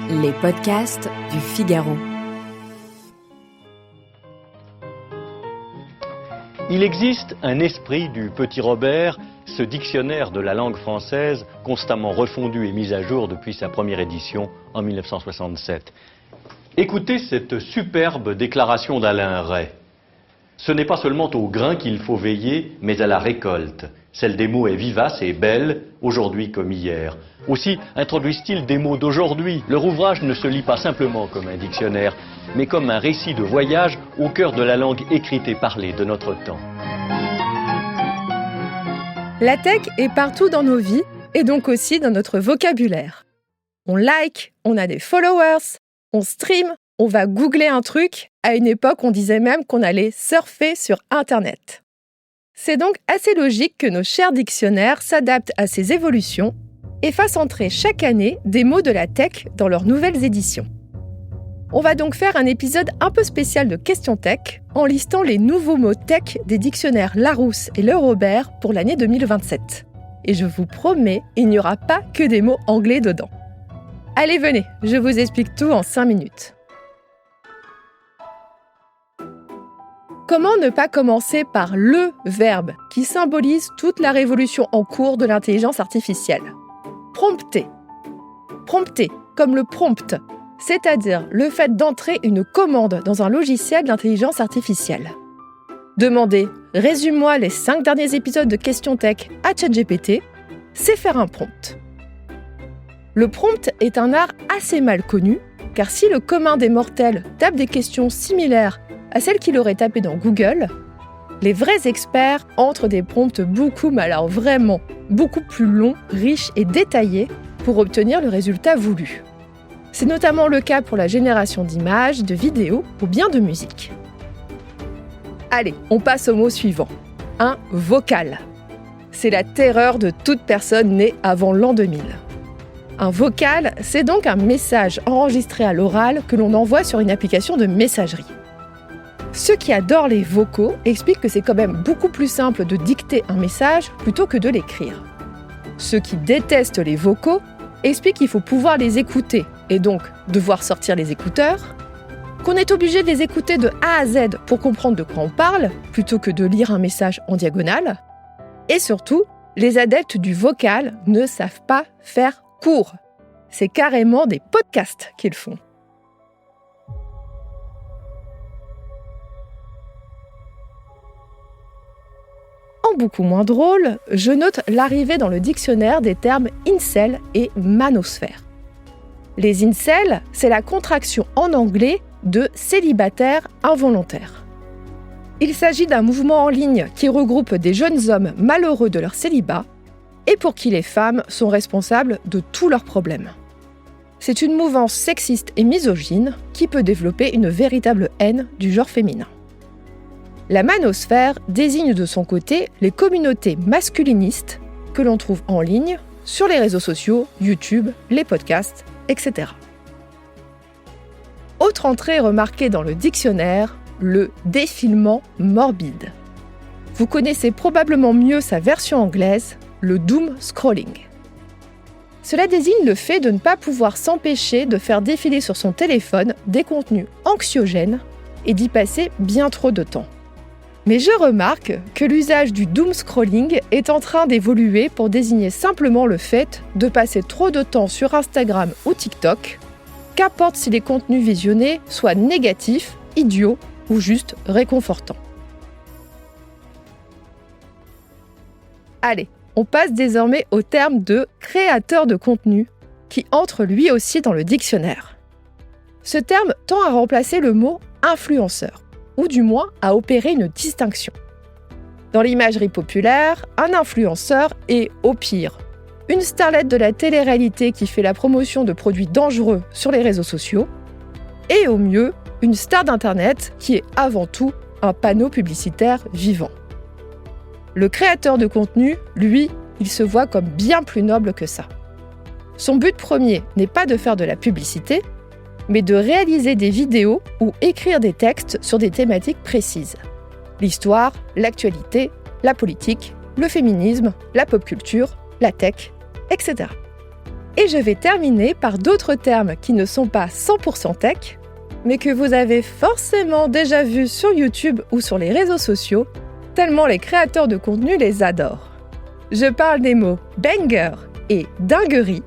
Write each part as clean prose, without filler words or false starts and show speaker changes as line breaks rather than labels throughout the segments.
Les podcasts du Figaro.
Il existe un esprit du Petit Robert, ce dictionnaire de la langue française constamment refondu et mis à jour depuis sa première édition en 1967. Écoutez cette superbe déclaration d'Alain Ray. Ce n'est pas seulement au grain qu'il faut veiller, mais à la récolte. Celle des mots est vivace et belle, aujourd'hui comme hier. Aussi introduisent-ils des mots d'aujourd'hui. Leur ouvrage ne se lit pas simplement comme un dictionnaire, mais comme un récit de voyage au cœur de la langue écrite et parlée de notre temps.
La tech est partout dans nos vies et donc aussi dans notre vocabulaire. On like, on a des followers, on stream, on va googler un truc. À une époque, on disait même qu'on allait surfer sur Internet. C'est donc assez logique que nos chers dictionnaires s'adaptent à ces évolutions et fassent entrer chaque année des mots de la tech dans leurs nouvelles éditions. On va donc faire un épisode un peu spécial de Question Tech en listant les nouveaux mots tech des dictionnaires Larousse et Le Robert pour l'année 2027. Et je vous promets, il n'y aura pas que des mots anglais dedans. Allez, venez, je vous explique tout en 5 minutes. Comment ne pas commencer par le verbe qui symbolise toute la révolution en cours de l'intelligence artificielle ? Prompter. Prompter, comme le prompt, c'est-à-dire le fait d'entrer une commande dans un logiciel d'intelligence artificielle. Demander « Résume-moi les 5 derniers épisodes de Question Tech à ChatGPT », c'est faire un prompt. Le prompt est un art assez mal connu, car si le commun des mortels tape des questions similaires à celles qu'il aurait tapées dans Google, les vrais experts entrent des prompts beaucoup plus longs, riches et détaillés pour obtenir le résultat voulu. C'est notamment le cas pour la génération d'images, de vidéos ou bien de musique. Allez, on passe au mot suivant. Un vocal. C'est la terreur de toute personne née avant l'an 2000. Un vocal, c'est donc un message enregistré à l'oral que l'on envoie sur une application de messagerie. Ceux qui adorent les vocaux expliquent que c'est quand même beaucoup plus simple de dicter un message plutôt que de l'écrire. Ceux qui détestent les vocaux expliquent qu'il faut pouvoir les écouter et donc devoir sortir les écouteurs, qu'on est obligé de les écouter de A à Z pour comprendre de quoi on parle plutôt que de lire un message en diagonale, et surtout, les adeptes du vocal ne savent pas faire court. C'est carrément des podcasts qu'ils font. En beaucoup moins drôle, je note l'arrivée dans le dictionnaire des termes incel et manosphère. Les incels, c'est la contraction en anglais de célibataire involontaire. Il s'agit d'un mouvement en ligne qui regroupe des jeunes hommes malheureux de leur célibat et pour qui les femmes sont responsables de tous leurs problèmes. C'est une mouvance sexiste et misogyne qui peut développer une véritable haine du genre féminin. La manosphère désigne de son côté les communautés masculinistes que l'on trouve en ligne, sur les réseaux sociaux, YouTube, les podcasts, etc. Autre entrée remarquée dans le dictionnaire, le défilement morbide. Vous connaissez probablement mieux sa version anglaise, le doom scrolling. Cela désigne le fait de ne pas pouvoir s'empêcher de faire défiler sur son téléphone des contenus anxiogènes et d'y passer bien trop de temps. Mais je remarque que l'usage du doom scrolling est en train d'évoluer pour désigner simplement le fait de passer trop de temps sur Instagram ou TikTok, qu'importe si les contenus visionnés soient négatifs, idiots ou juste réconfortants. Allez, on passe désormais au terme de créateur de contenu, qui entre lui aussi dans le dictionnaire. Ce terme tend à remplacer le mot influenceur, ou du moins à opérer une distinction. Dans l'imagerie populaire, un influenceur est, au pire, une starlette de la télé-réalité qui fait la promotion de produits dangereux sur les réseaux sociaux, et au mieux, une star d'Internet qui est avant tout un panneau publicitaire vivant. Le créateur de contenu, lui, il se voit comme bien plus noble que ça. Son but premier n'est pas de faire de la publicité, mais de réaliser des vidéos ou écrire des textes sur des thématiques précises. L'histoire, l'actualité, la politique, le féminisme, la pop culture, la tech, etc. Et je vais terminer par d'autres termes qui ne sont pas 100% tech, mais que vous avez forcément déjà vus sur YouTube ou sur les réseaux sociaux, tellement les créateurs de contenu les adorent. Je parle des mots « banger » et « dinguerie »,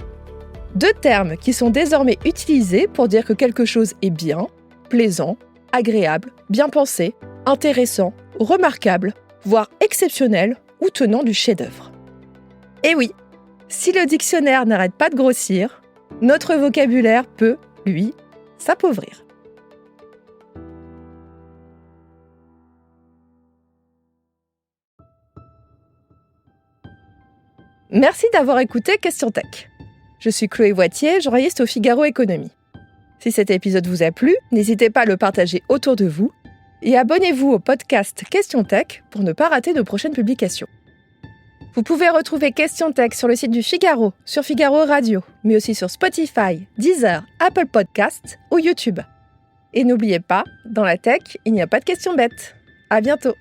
deux termes qui sont désormais utilisés pour dire que quelque chose est bien, plaisant, agréable, bien pensé, intéressant, remarquable, voire exceptionnel ou tenant du chef-d'œuvre. Et oui, si le dictionnaire n'arrête pas de grossir, notre vocabulaire peut, lui, s'appauvrir. Merci d'avoir écouté Question Tech. Je suis Chloé Voitier, journaliste au Figaro Économie. Si cet épisode vous a plu, n'hésitez pas à le partager autour de vous et abonnez-vous au podcast Question Tech pour ne pas rater nos prochaines publications. Vous pouvez retrouver Question Tech sur le site du Figaro, sur Figaro Radio, mais aussi sur Spotify, Deezer, Apple Podcasts ou YouTube. Et n'oubliez pas, dans la tech, il n'y a pas de questions bêtes. À bientôt.